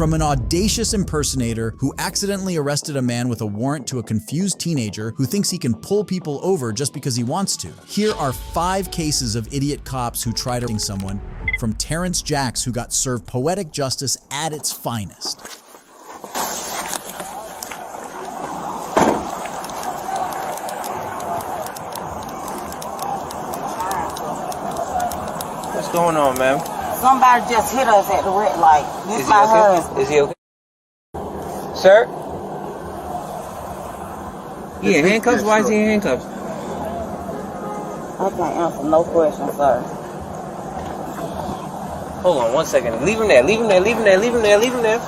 From an audacious impersonator who accidentally arrested a man with a warrant to a confused teenager who thinks he can pull people over just because he wants to. Here are 5 cases of idiot cops who tried to someone, from Terrence Jacks, who got served poetic justice at its finest. What's going on, ma'am? Somebody just hit us at the red light. This is my husband. Is he okay? Sir? He in handcuffs? Why is he in handcuffs? I can't answer no questions, sir. Hold on 1 second. Leave him there. Leave him there. Leave him there. Leave him there. Leave him there.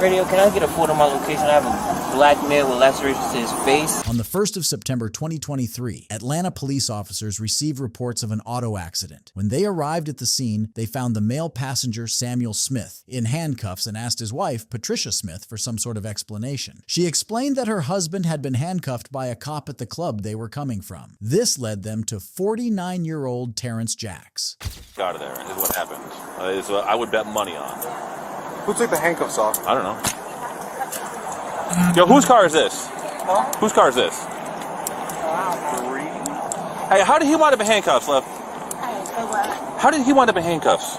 Radio, can I get a photo of my location? I have a black male with lacerations to his face. On the 1st of September 2023, Atlanta police officers received reports of an auto accident. When they arrived at the scene, they found the male passenger, Samuel Smith, in handcuffs and asked his wife, Patricia Smith, for some sort of explanation. She explained that her husband had been handcuffed by a cop at the club they were coming from. This led them to 49-year-old Terrence Jacks. Out of there is what happened. I would bet money on. Who took the handcuffs off? I don't know. Yo, whose car is this? Huh? Whose car is this? Hey, how did he wind up in handcuffs, Lev? How did he wind up in handcuffs?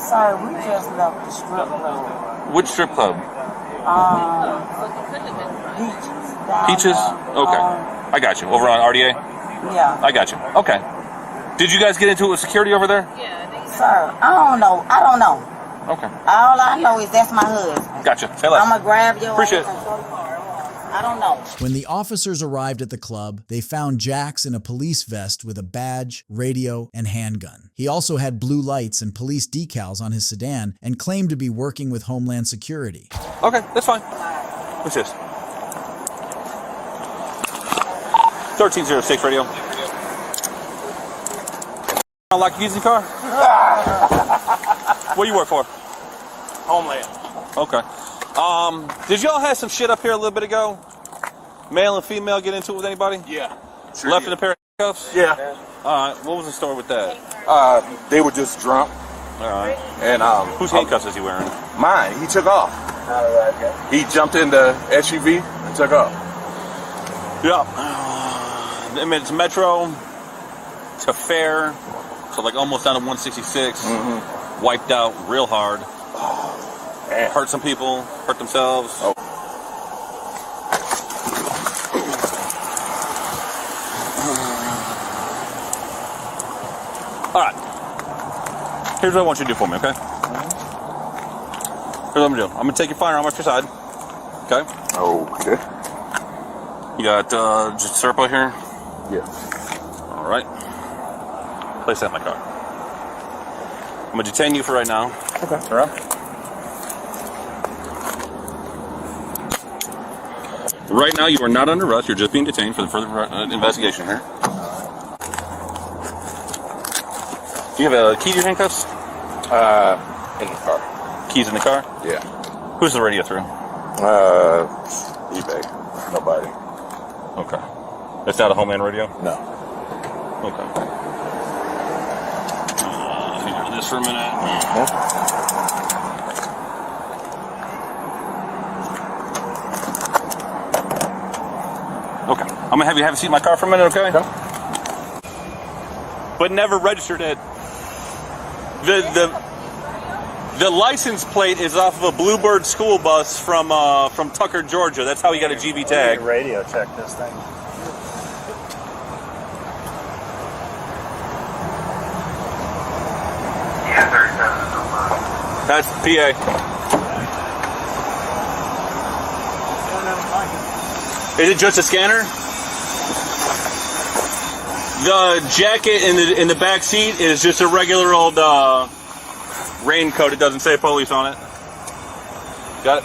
Sir, we just left the strip club. Which strip club? Peaches. Peaches? Okay. I got you. Over on RDA? Yeah. I got you. Okay. Did you guys get into it with security over there? Yeah. Sir, I don't know. Okay. All I know is that's my husband. Gotcha. Say less. I'm going to grab your Appreciate it. I don't know. When the officers arrived at the club, they found Jacks in a police vest with a badge, radio, and handgun. He also had blue lights and police decals on his sedan and claimed to be working with Homeland Security. Okay, that's fine. What's this? 1306 radio. Like using the car? What do you work for? Homeland. Okay. Did y'all have some shit up here a little bit ago? Male and female get into it with anybody? Yeah. Sure Left in a pair of handcuffs? Yeah. Alright, what was the story with that? They were just drunk. Alright. And whose handcuffs is he wearing? Mine. He took off. He jumped in the SUV and took off. Yeah. I mean, it's Metro to Fair, so like almost down to 166. Mm-hmm. Wiped out real hard. Man. Hurt some people, hurt themselves. Oh. All right. Here's what I want you to do for me, okay? Here's what I'm gonna do. I'm gonna take your firearm off your side. Okay? Okay. You got just syrup out here? Yeah. All right. Place that in my car. I'm gonna detain you for right now. Okay. All right. Right now, you are not under arrest. You're just being detained for the further investigation here. Do you have a key to your handcuffs? In the car. Keys in the car? Yeah. Who's the radio through? eBay. Nobody. Okay. That's not a Homeland radio? No. Okay. Let me do this for a minute. Okay. I'm gonna have you have a seat in my car for a minute, okay? But never registered it. The license plate is off of a Bluebird school bus from Tucker, Georgia. That's how he got a GB tag. Radio check this thing. That's PA. Is it just a scanner? The jacket in the back seat is just a regular old raincoat. It doesn't say police on it. Got it?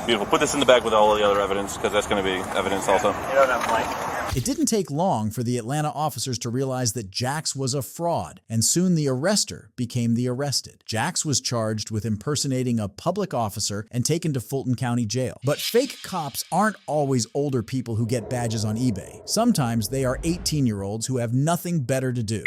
Beautiful. Put this in the bag with all the other evidence, because that's going to be evidence also. You don't have a mic? It didn't take long for the Atlanta officers to realize that Jax was a fraud, and soon the arrester became the arrested. Jax was charged with impersonating a public officer and taken to Fulton County Jail. But fake cops aren't always older people who get badges on eBay. Sometimes they are 18-year-olds who have nothing better to do.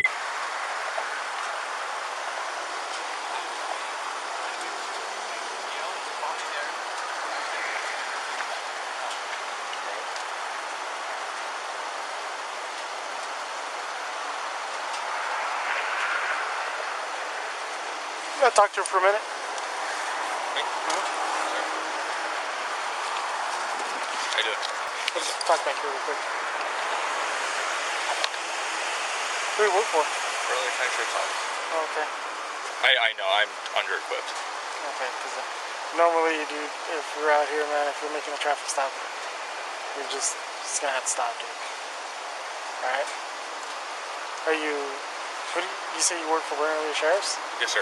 You gotta talk to her for a minute. How you doing? Let's talk back here real quick. Who do you work for? Early Sheriff's Office. Oh, okay. I know, I'm under-equipped. Okay, because normally, dude, if you're out here, man, if you're making a traffic stop, you're just gonna have to stop, dude. Alright? Are you, you say you work for Early Sheriff's? Yes, sir.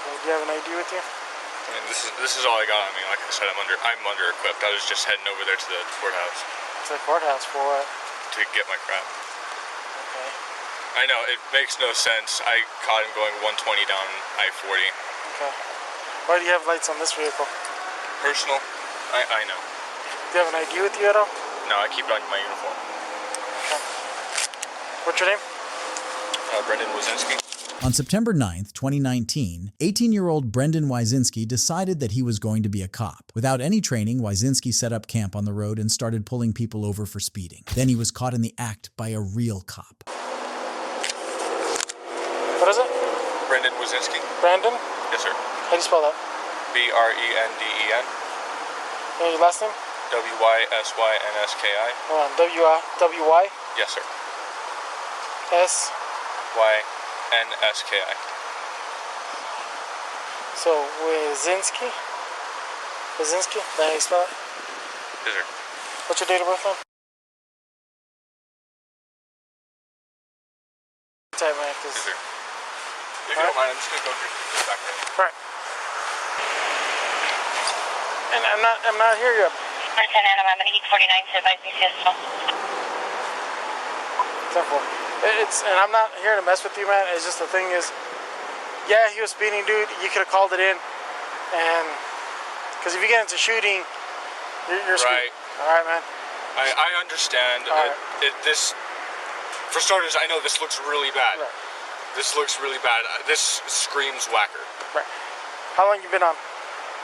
Okay, do you have an ID with you? I mean, this is all I got on me. Like I said, I'm under-equipped. I was just heading over there to the courthouse. To the courthouse for what? To get my crap. Okay. I know, it makes no sense. I caught him going 120 down I-40. Okay. Why do you have lights on this vehicle? Personal? I know. Do you have an ID with you at all? No, I keep it on my uniform. Okay. What's your name? Brendan Wazinski. On September 9th, 2019, 18-year-old Brendan Wyzinski decided that he was going to be a cop. Without any training, Wyzinski set up camp on the road and started pulling people over for speeding. Then he was caught in the act by a real cop. What is it? Brendan Wazinski. Brandon? Yes, sir. How do you spell that? B-R-E-N-D-E-N. And your last name? W-Y-S-Y-N-S-K-I. Hold on. W-Y? Yes, sir. S? Y-N-S-K-I. So, Wazinski? Wazinski? Is that how you spell it? Yes, sir. What's your date of birth, man? Type, man, Yes, because... sir. If you don't mind, I'm just gonna go back there. Right. And I'm not here yet. Lieutenant, I'm gonna need 49 to advise me pistol. 10-4. And I'm not here to mess with you, man. It's just the thing is, yeah, he was speeding, dude. You could have called it in, and because if you get into shooting, you're right. All right, man. I understand. All right. This, for starters, I know this looks really bad. Right. This looks really bad. This screams whacker. Right. How long you been on?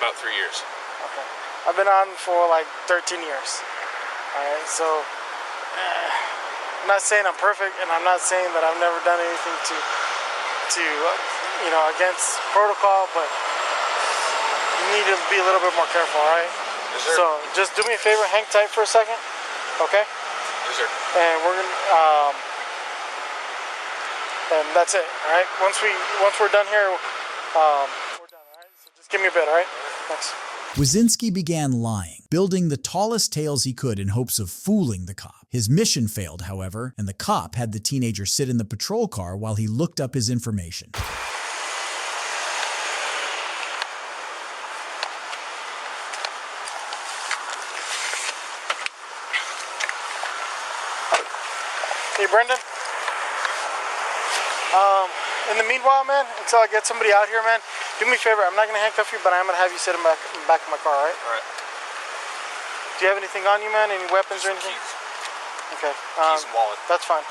About 3 years. Okay. I've been on for like 13 years. All right. So I'm not saying I'm perfect, and I'm not saying that I've never done anything to against protocol, but you need to be a little bit more careful. All right. Yes, sir. So just do me a favor, hang tight for a second. Okay. Yes, sir. And we're gonna and that's it. All right. Once we're done here, we're done. All right. So just give me a bit. All right. Thanks. Wyzinski began lying, building the tallest tales he could in hopes of fooling the cop. His mission failed, however, and the cop had the teenager sit in the patrol car while he looked up his information. Hey, Brendan. In the meanwhile, man, until I get somebody out here, man, do me a favor. I'm not going to handcuff you, but I'm going to have you sit in the back of my car, all right? All right. Do you have anything on you, man? Any weapons or anything? Keys. Okay. Keys and wallet. That's fine.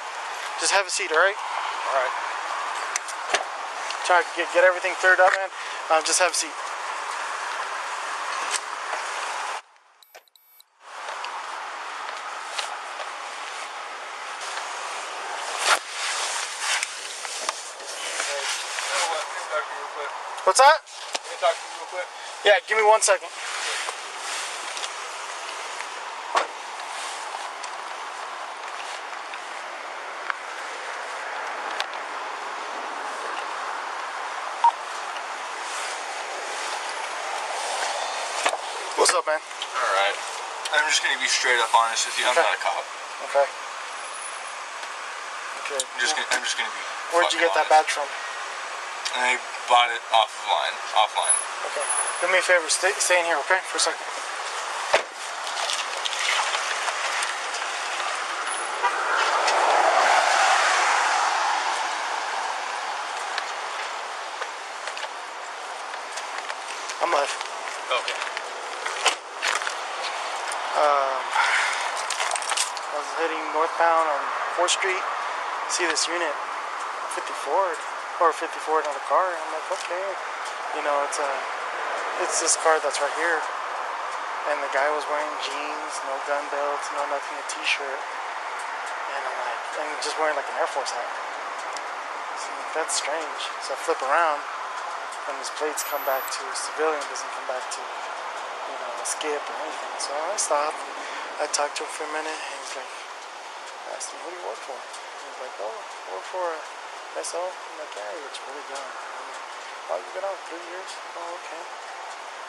Just have a seat, all right? All right. Try to get everything cleared up, man. Just have a seat. What's that? Can I talk to you real quick? Yeah, give me 1 second. What's up, man? Alright. I'm just gonna be straight up honest with you. I'm Okay. not a cop. Okay. Okay. I'm just gonna be. Where'd you get that badge from? I bought it offline. Okay. Do me a favor, stay in here, okay? For a second. mud. Okay. I was heading northbound on 4th Street. See this unit, 50 Ford, or 50 Ford on the car. I'm like, okay, you know, it's this car that's right here. And the guy was wearing jeans, no gun belts, no nothing, a t-shirt. And I'm like, and just wearing like an Air Force hat. So I'm like, that's strange. So I flip around, and his plates come back to civilian, doesn't come back to, you know, a skip or anything. So I stopped. I talked to him for a minute, and he's like, I asked him, who do you work for? And he's like, oh, I work for SO. I'm like, yeah, you're really young. I'm like, oh, you've been out 3 years? Oh, okay.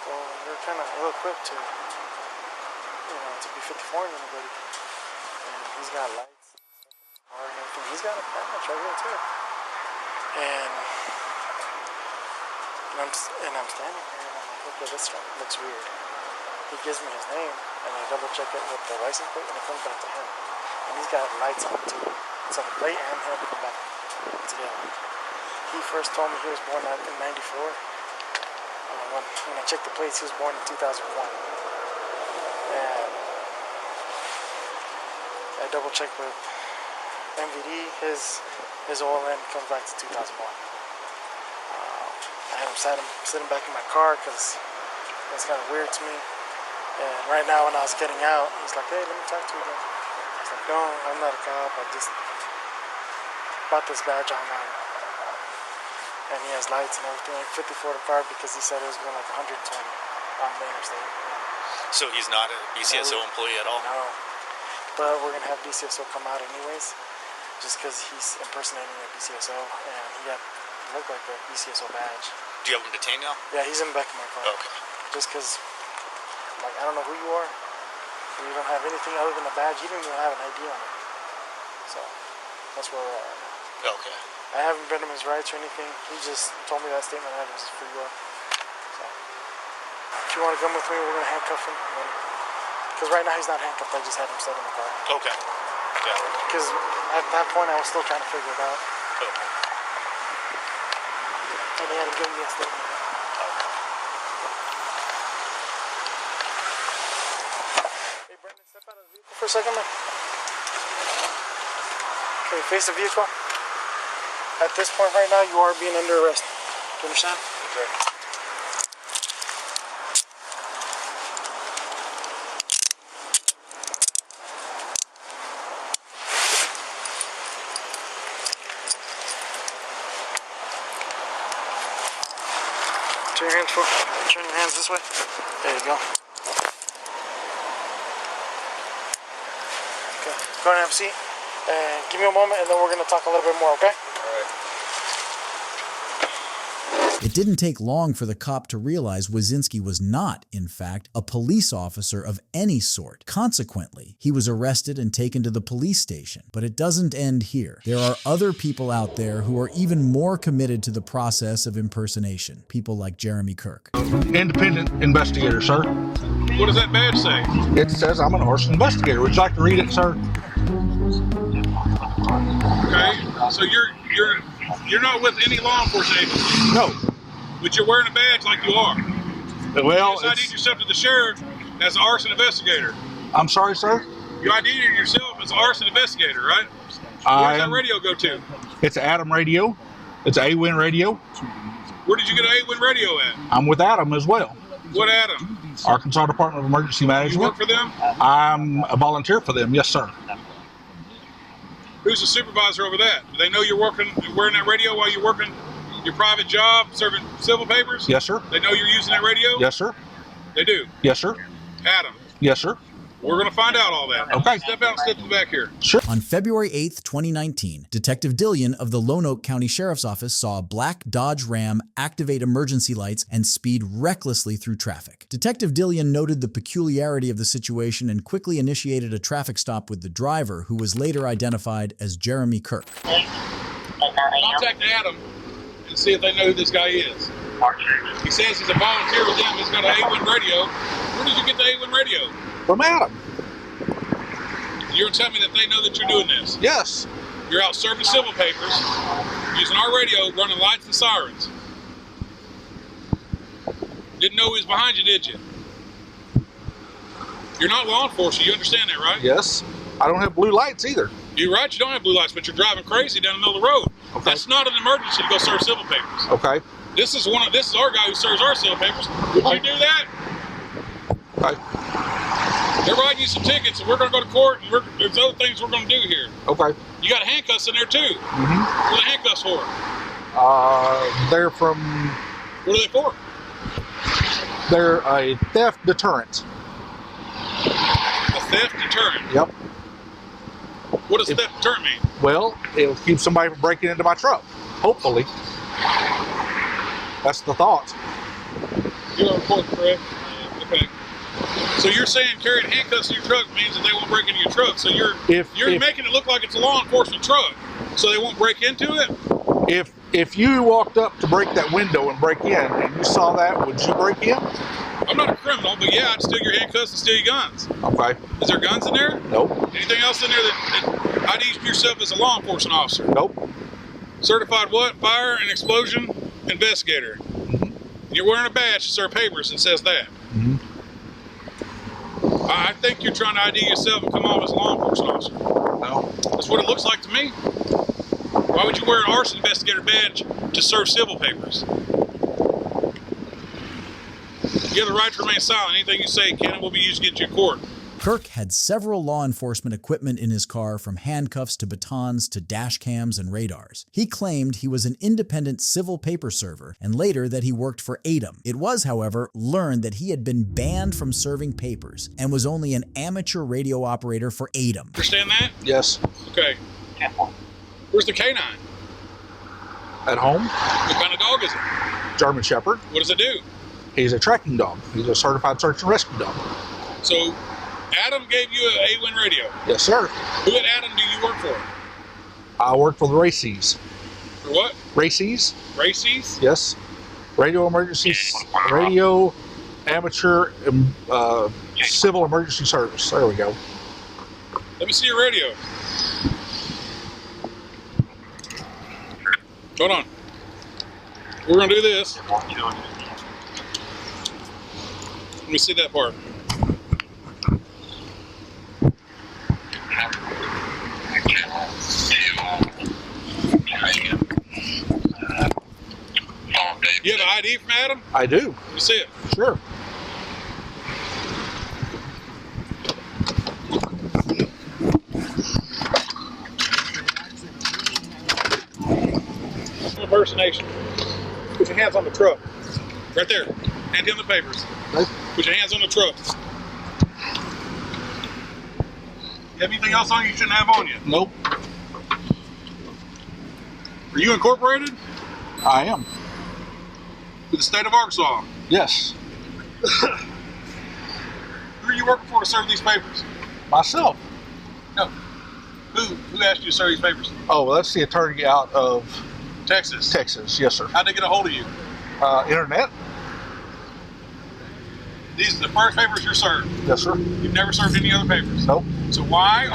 Well, you're kind of ill-equipped to, you know, to be 54 and anybody. And he's got lights and everything. He's got a badge right here too. And I'm standing here and I'm like, okay, this looks weird. He gives me his name and I double check it with the license plate and it comes back to him. And he's got lights on too. So the plate and him come back together. He first told me he was born in '94. When I checked the plates, he was born in 2001. And I double checked with MVD, his OLN comes back to 2001. I had him sitting back in my car because that's kind of weird to me. And right now when I was getting out, he's like, hey, let me talk to you again. I was like, no, I'm not a cop. I just bought this badge online. And he has lights and everything, like 54 the car because he said it was going like 120 on the interstate. So he's not a BCSO employee at all? No. But we're going to have BCSO come out anyways, just because he's impersonating a BCSO, and he looked like a BCSO badge. Do you have him detained now? Yeah, he's in the back of my car. Okay. Just because, like, I don't know who you are. You don't have anything other than a badge. You don't even have an ID on it. So, that's where we're at right now. Okay. I haven't been him his rights or anything. He just told me that statement I had was for you. So, if you want to come with me, we're going to handcuff him. Because right now he's not handcuffed. I just had him sit in the car. Okay. Yeah. Because at that point I was still trying to figure it out. Okay. And he had to give me a statement. Hey Brandon, step out of the vehicle for a second, man. Okay, face the vehicle. At this point right now, you are being under arrest. Do you understand? Okay. Turn your hands forward. Turn your hands this way. There you go. Okay, go ahead and have a seat. And give me a moment and then we're going to talk a little bit more, okay? It didn't take long for the cop to realize Wazinski was not, in fact, a police officer of any sort. Consequently, he was arrested and taken to the police station. But it doesn't end here. There are other people out there who are even more committed to the process of impersonation. People like Jeremy Kirk. Independent investigator, sir. What does that badge say? It says I'm an arson investigator. Would you like to read it, sir? Okay, so you're not with any law enforcement agency. No. But you're wearing a badge like you are. Well, you ID'd yourself to the sheriff as an arson investigator. I'm sorry, sir? You ID'd yourself as an arson investigator, right? Where does that radio go to? It's Adam Radio. It's AWIN Radio. Where did you get an AWIN radio at? I'm with Adam as well. What Adam? Arkansas Department of Emergency Management. You work for them? I'm a volunteer for them, yes, sir. Who's the supervisor over that? Do they know you're wearing that radio while you're working your private job, serving civil papers? Yes, sir. They know you're using that radio? Yes, sir. They do? Yes, sir. Adam? Yes, sir. We're going to find out all that. Okay. Step out and step to the back here. Sure. On February 8th, 2019, Detective Dillion of the Lonoke County Sheriff's Office saw a black Dodge Ram activate emergency lights and speed recklessly through traffic. Detective Dillion noted the peculiarity of the situation and quickly initiated a traffic stop with the driver, who was later identified as Jeremy Kirk. Contact Adam and see if they know who this guy is. He says he's a volunteer with them. He's got an AWIN radio. Where did you get the AWIN radio? From Adam. You're telling me that they know that you're doing this? Yes. You're out serving civil papers, using our radio, running lights and sirens. Didn't know he was behind you, did you? You're not law enforcement. You understand that, right? Yes. I don't have blue lights either. You're right. You don't have blue lights, but you're driving crazy down the middle of the road. Okay. That's not an emergency to go serve civil papers. Okay. This is our guy who serves our civil papers. Would you do that? Okay. They're writing you some tickets, and we're going to go to court, and there's other things we're going to do here. Okay. You got handcuffs in there too. Mm-hmm. What are the handcuffs for? They're from. What are they for? They're a theft deterrent. A theft deterrent. Yep. What does theft deterrent mean? Well, it'll keep somebody from breaking into my truck. Hopefully. That's the thought. You're on court, correct? Okay. So you're saying carrying handcuffs in your truck means that they won't break into your truck. So you're making it look like it's a law enforcement truck, so they won't break into it? If you walked up to break that window and break in, and you saw that, would you break in? I'm not a criminal, but yeah, I'd steal your handcuffs and steal your guns. Okay. Is there guns in there? Nope. Anything else in there that IDs yourself as a law enforcement officer? Nope. Certified what? Fire and explosion investigator. Mm-hmm. You're wearing a badge to serve papers and says that. Mm-hmm. I think you're trying to ID yourself and come off as a law enforcement officer. No. That's what it looks like to me. Why would you wear an arson investigator badge to serve civil papers? You have the right to remain silent. Anything you say can and will be used against you in court. Kirk had several law enforcement equipment in his car, from handcuffs to batons to dash cams and radars. He claimed he was an independent civil paper server, and later that he worked for ADEM. It was, however, learned that he had been banned from serving papers and was only an amateur radio operator for ADEM. Understand that? Yes. Okay. Where's the K9? At home. What kind of dog is it? German Shepherd. What does it do? He's a tracking dog. He's a certified search and rescue dog. So, Adam gave you an A-Win radio. Yes, sir. Who at Adam do you work for? I work for the Races. For what? Races? Races? Yes. Radio emergency, radio amateur civil emergency service. There we go. Let me see your radio. Hold on. We're going to do this. Let me see that part. You have an ID from Adam? I do. Let me see it. Sure. Impersonation. Put your hands on the truck. Right there. Hand him the papers. Okay. Put your hands on the truck. You have anything else on you shouldn't have on you? Nope. Are you incorporated? I am. With the state of Arkansas? Yes. Who are you working for to serve these papers? Myself. No. Who asked you to serve these papers? Oh, well, that's the attorney out of Texas. Texas. Yes, sir. How'd they get a hold of you? Internet. These are the first papers you're served. Yes, sir. You've never served any other papers. Nope. So why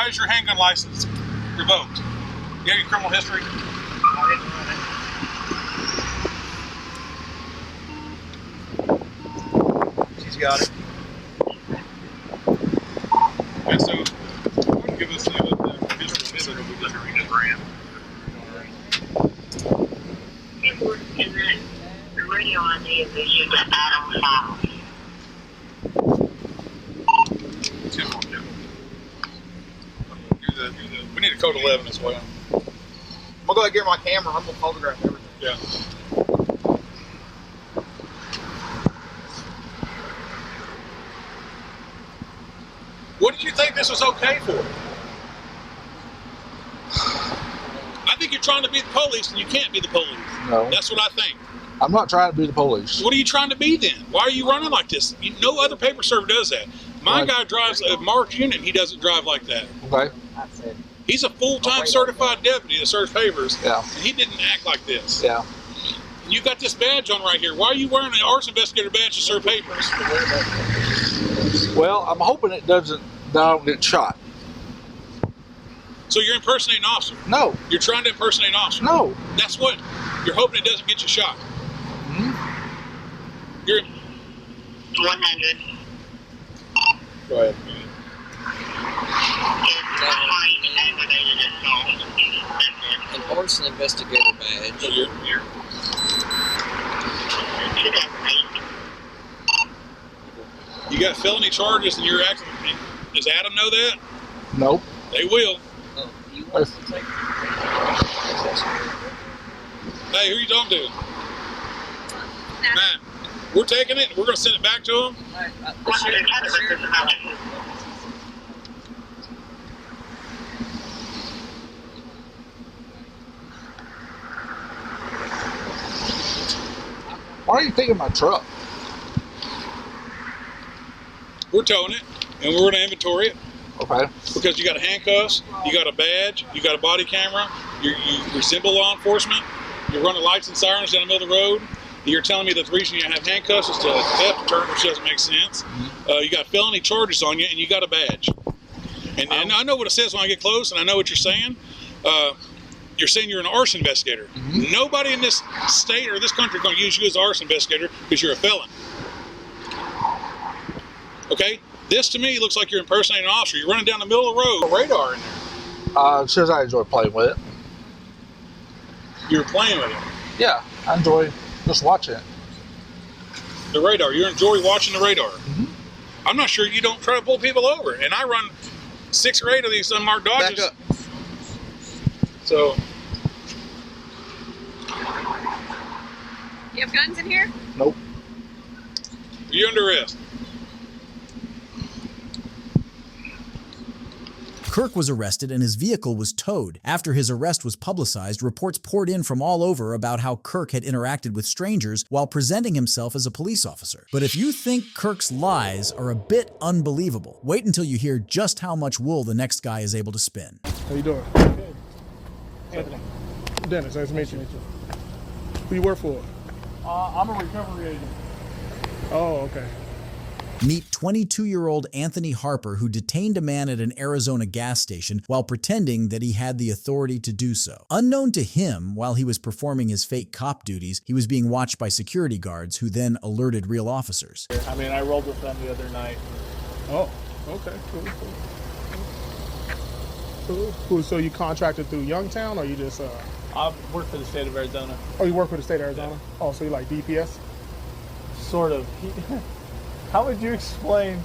is your handgun license revoked? You have your criminal history? She's got it. Okay, so give us the visual history. The radio ID is issued to Adam House. We need a code 11 as well. I'm gonna go ahead and get my camera. I'm gonna photograph everything. Yeah. What did you think this was okay for? I think you're trying to be the police and you can't be the police. No. That's what I think. I'm not trying to be the police. What are you trying to be then? Why are you running like this? No other paper server does that. My guy drives a marked unit and he doesn't drive like that. Okay. He's a full-time certified deputy that serves papers. Yeah. And he didn't act like this. Yeah. You got this badge on right here. Why are you wearing an arson investigator badge to serve papers? Well, I'm hoping that I don't get shot. So you're impersonating an officer? No. You're trying to impersonate an officer? No. That's what you're hoping it doesn't get you shot. Mm-hmm. You're 100. Go ahead. An arson investigator badge. So you're 2008. you got felony charges and you're acting. Does Adam know that? Nope. They will. Oh, you want to take Hey, who are you talking to? Matt. We're taking it. We're going to send it back to them. Why are you taking my truck? We're towing it, and we're going to inventory it. Okay. Because you got handcuffs, you got a badge, you got a body camera, you resemble law enforcement, you're running lights and sirens down the middle of the road. You're telling me that the reason you have handcuffs is to theft deterrent, which doesn't make sense. You got felony charges on you, and you got a badge. And I know what it says when I get close, and I know what you're saying. You're saying you're an arson investigator. Nobody in this state or this country is going to use you as an arson investigator because you're a felon. Okay? This to me looks like you're impersonating an officer. You're running down the middle of the road. A radar in there. It says I enjoy playing with it. You're playing with it. Yeah, I enjoy just watching it. The radar. You enjoy watching the radar. I'm not sure you don't try to pull people over. And I run 6 or 8 of these unmarked Dodges. back up? So, You have guns in here? Nope. you're under arrest. Kirk was arrested and his vehicle was towed. After his arrest was publicized, reports poured in from all over about how Kirk had interacted with strangers while presenting himself as a police officer. But if you think Kirk's lies are a bit unbelievable, wait until you hear just how much wool the next guy is able to spin. How you doing? Good. Anthony. Dennis, nice to meet you. Who you work for? I'm a recovery agent. Oh, okay. Meet 22-year-old Anthony Harper, who detained a man at an Arizona gas station while pretending that he had the authority to do so. Unknown to him, while he was performing his fake cop duties, he was being watched by security guards who then alerted real officers. I mean, I rolled with them the other night. Oh, okay, cool. So you contracted through Youngtown, or you just? I work for the state of Arizona. Oh, you work for the state of Arizona? Yeah. Oh, so you like DPS? Sort of. How would you explain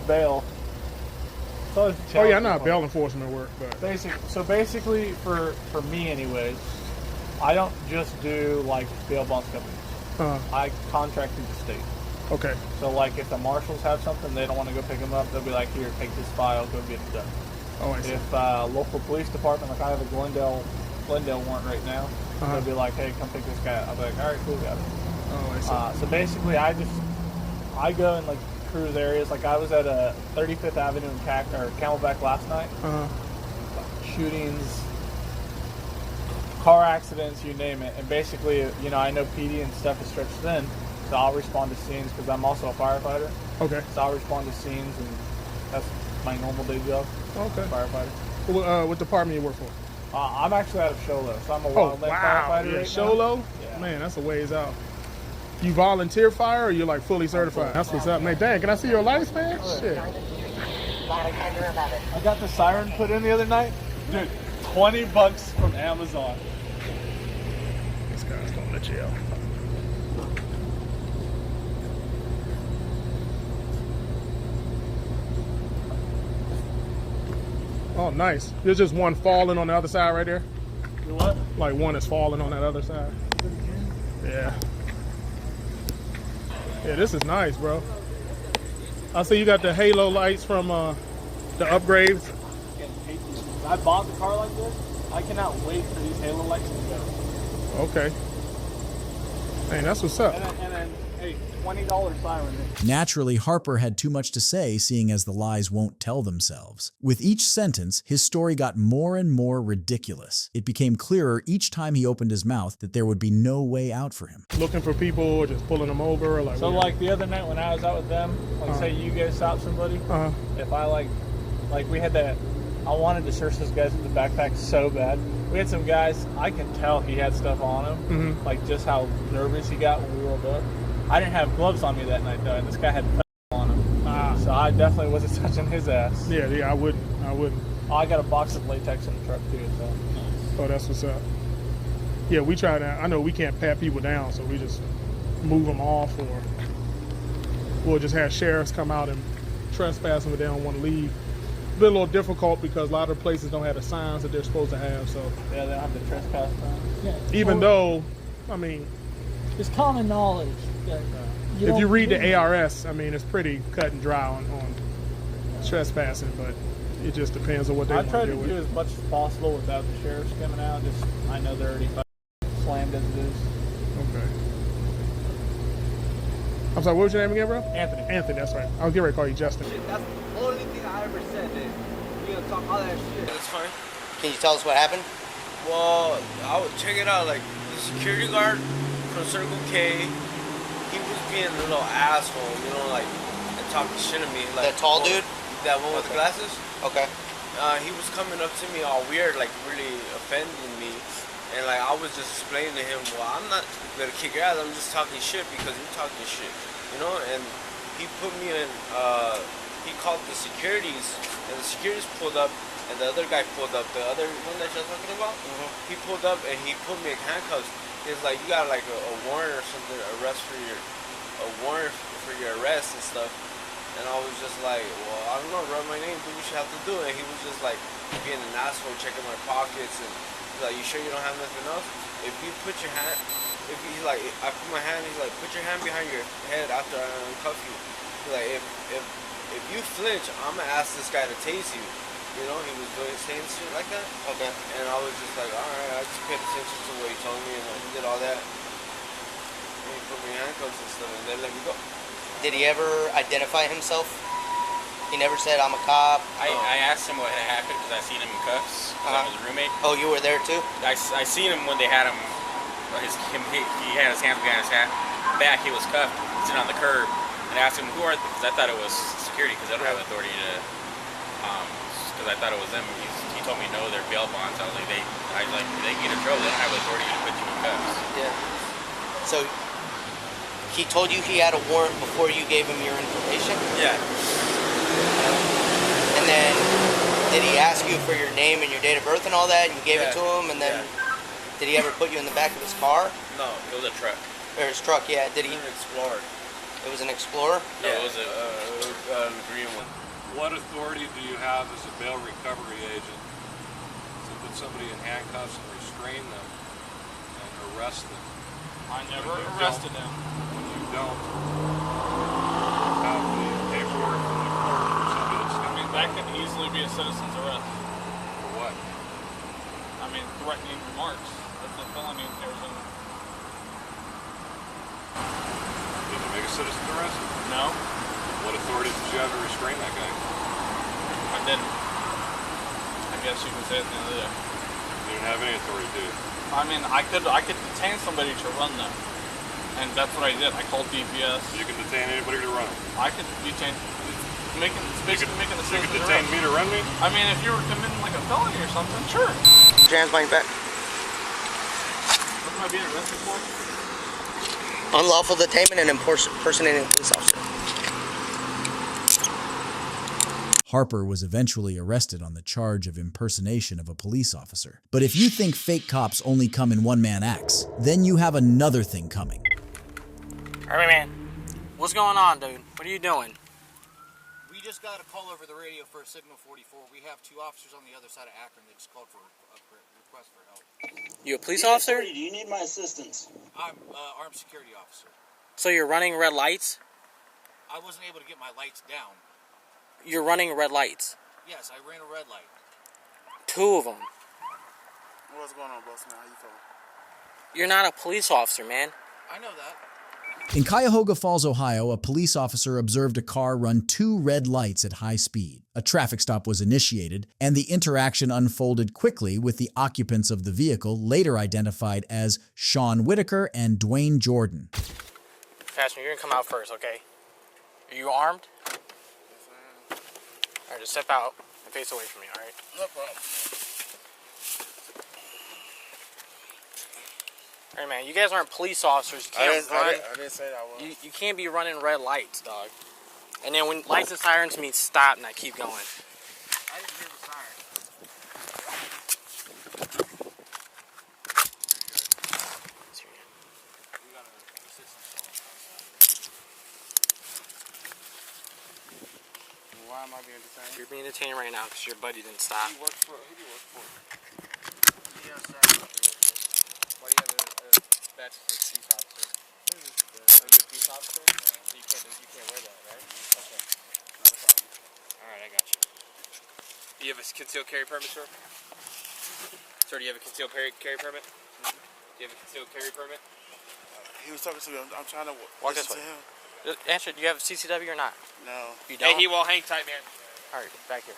bail? Oh yeah, I know how bail enforcement work, but basically for me anyways, I don't just do like bail bonds companies. I contract through the state. Okay. So like if the marshals have something they don't want to go pick them up, they'll be like, here, take this file, go get it done. Oh, I see. If local police department, like I have a Glendale warrant right now, they'll be like, hey, come pick this guy up. I'll be like, all right, cool, got it. Oh, I see. So basically, I go and like cruise areas. Like I was at 35th Avenue in Camelback last night. Shootings, car accidents, you name it. And basically, you know, I know PD and stuff is stretched thin, so I'll respond to scenes because I'm also a firefighter. Okay. So I'll respond to scenes, and that's my normal day job. Okay. Firefighter. What department you work for? I'm actually out of Sholo, so I'm a wildland firefighter You're right Sholo? now. Yeah. Man, that's a ways out. You volunteer fire, or you're like fully certified? That's what's up, man. Dang, can I see your lights, man? Shit. I got the siren put in the other night. Dude, $20 from Amazon. This guy's going to jail. Oh, nice. There's just one falling on the other side right there. You what? Like one is falling on that other side. Yeah. Yeah, this is nice, bro. I see you got the halo lights from the upgrades. I bought the car like this. I cannot wait for these halo lights to go. Okay. Man, that's what's up. And then hey, $20 siren. Naturally, Harper had too much to say, seeing as the lies won't tell themselves. With each sentence, his story got more and more ridiculous. It became clearer each time he opened his mouth that there would be no way out for him. Looking for people or just pulling them over? Or like So like the other night when I was out with them, like say you guys stop somebody, if I like we had that I wanted to search this guy's with the backpack so bad. We had some guys, I can tell he had stuff on him, like just how nervous he got when we rolled up. I didn't have gloves on me that night though, and this guy had on him. So I definitely wasn't touching his ass. Yeah, I wouldn't. Oh, I got a box of latex in the truck too, so. Oh, that's what's up. Yeah, we try to, I know we can't pat people down, so we just move them off, or we'll just have sheriffs come out and trespass them if they don't want to leave. It's been a little difficult because a lot of places don't have the signs that they're supposed to have, so. Yeah, they don't have the trespass signs. Yeah, even though, I mean. It's common knowledge that if you read the ARS, I mean, it's pretty cut and dry on trespassing, but it just depends on what they want to do. I try to do as much as possible without the sheriffs coming out. Just I know they're already slammed as it is. Okay. I'm sorry, what was your name again, bro? Anthony. Anthony, that's right. I was getting ready to call you Justin. That's the only thing I ever said. That you know, talk all that shit. That's fine. Can you tell us what happened? Well, I would check it out. Like the security guard from Circle K, he was being a little asshole, you know, like and talking shit to me. Like that tall dude? That one with the glasses? Okay. He was coming up to me all weird, like really offending me. And like I was just explaining to him, well, I'm not gonna kick your ass, I'm just talking shit because you're talking shit. You know, and he put me in he called the securities, and the securities pulled up, and the other guy pulled up, the other one that you're talking about, he pulled up and he put me in handcuffs. He's like, you got like a warrant or something, a warrant for your arrest and stuff. And I was just like, well, I don't know, write my name, do what you have to do. And he was just like being an asshole, checking my pockets, and he's like, you sure you don't have nothing else? If you put your hand, if he's like, I put my hand, he's like, put your hand behind your head after I uncuff you. He's like, if you flinch, I'm gonna ask this guy to tase you. You know, he was saying shit like that. Okay. And I was just like, alright, I just paid attention to what he told me, and he did all that. And he put me in handcuffs and stuff, and they let me go. Did he ever identify himself? He never said, I'm a cop? I asked him what had happened because I seen him in cuffs. I was a roommate. Oh, you were there too? I seen him when they had him. He had his hands behind his back. He was cuffed, sitting on the curb. And I asked him, who are they? Because I thought it was security because they don't have authority to. Because I thought it was them. He told me no, they're bail bonds. I was like, they can get in trouble. They don't have authority to put you in cuffs. Yeah. So. He told you he had a warrant before you gave him your information? Yeah. And then, did he ask you for your name and your date of birth and all that? And you gave it to him? And then, did he ever put you in the back of his car? No, it was a truck. Or his truck, yeah. Did he? It was an Explorer. It was an Explorer? No, it was an green one. What authority do you have as a bail recovery agent to put somebody in handcuffs and restrain them and arrest them? I never arrested him. When you don't have the paperwork from the court or somebody that's I mean, that could easily be a citizen's arrest. For what? I mean, threatening remarks. That's a felony. Did you make a citizen's arrest? No. What authority did you have to restrain that guy? I didn't. I guess you could say at the end of the day. You didn't have any authority, did you? I mean, I could detain somebody to run them, and that's what I did. I called DPS. You can detain anybody to run them. I could detain, making the You could detain me to run me? I mean, if you were committing like a felony or something, sure. Put your hands behind your back. What am I being arrested for? Unlawful detainment and impersonating a police officer. Harper was eventually arrested on the charge of impersonation of a police officer. But if you think fake cops only come in one-man acts, then you have another thing coming. Alright, man. What's going on, dude? What are you doing? We just got a call over the radio for a Signal 44. We have two officers on the other side of Akron that just called for a request for help. You a police officer? Do you need my assistance? I'm armed security officer. So you're running red lights? I wasn't able to get my lights down. You're running red lights? Yes, I ran a red light. Two of them. What's going on, boss man? How you feeling? You're not a police officer, man. I know that. In Cuyahoga Falls, Ohio, a police officer observed a car run 2 red lights at high speed. A traffic stop was initiated, and the interaction unfolded quickly with the occupants of the vehicle, later identified as Sean Whitaker and Dwayne Jordan. Fastman, you're gonna come out first, okay? Are you armed? Alright, just step out. And face away from me, alright? No problem. Alright, man, you guys aren't police officers. You can't run. I didn't say that I was. You can't be running red lights, dog. And then when lights and sirens mean stop, and I keep going. I didn't hear the siren. Why am I being detained? You're being detained right now because your buddy didn't stop. Who do you work for? Yes, sir. Why do you have a badge for police officer? Are you a police officer? So you can't wear that, right? Okay. Not a problem. Alright, I got you. Do you have a concealed carry permit, sir? Sir, do you have a concealed carry permit? Do you have a concealed carry permit? He was talking to me. I'm trying to Walk this listen way. to him. Answer, do you have a CCW or not? No. You don't? Hey, hang tight, man. Alright, back here.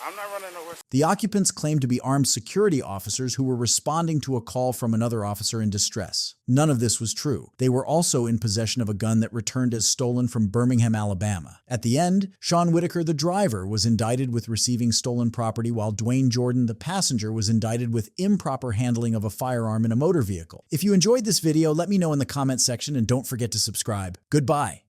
I'm not running nowhere. The occupants claimed to be armed security officers who were responding to a call from another officer in distress. None of this was true. They were also in possession of a gun that returned as stolen from Birmingham, Alabama. At the end, Sean Whitaker, the driver, was indicted with receiving stolen property, while Dwayne Jordan, the passenger, was indicted with improper handling of a firearm in a motor vehicle. If you enjoyed this video, let me know in the comment section and don't forget to subscribe. Goodbye.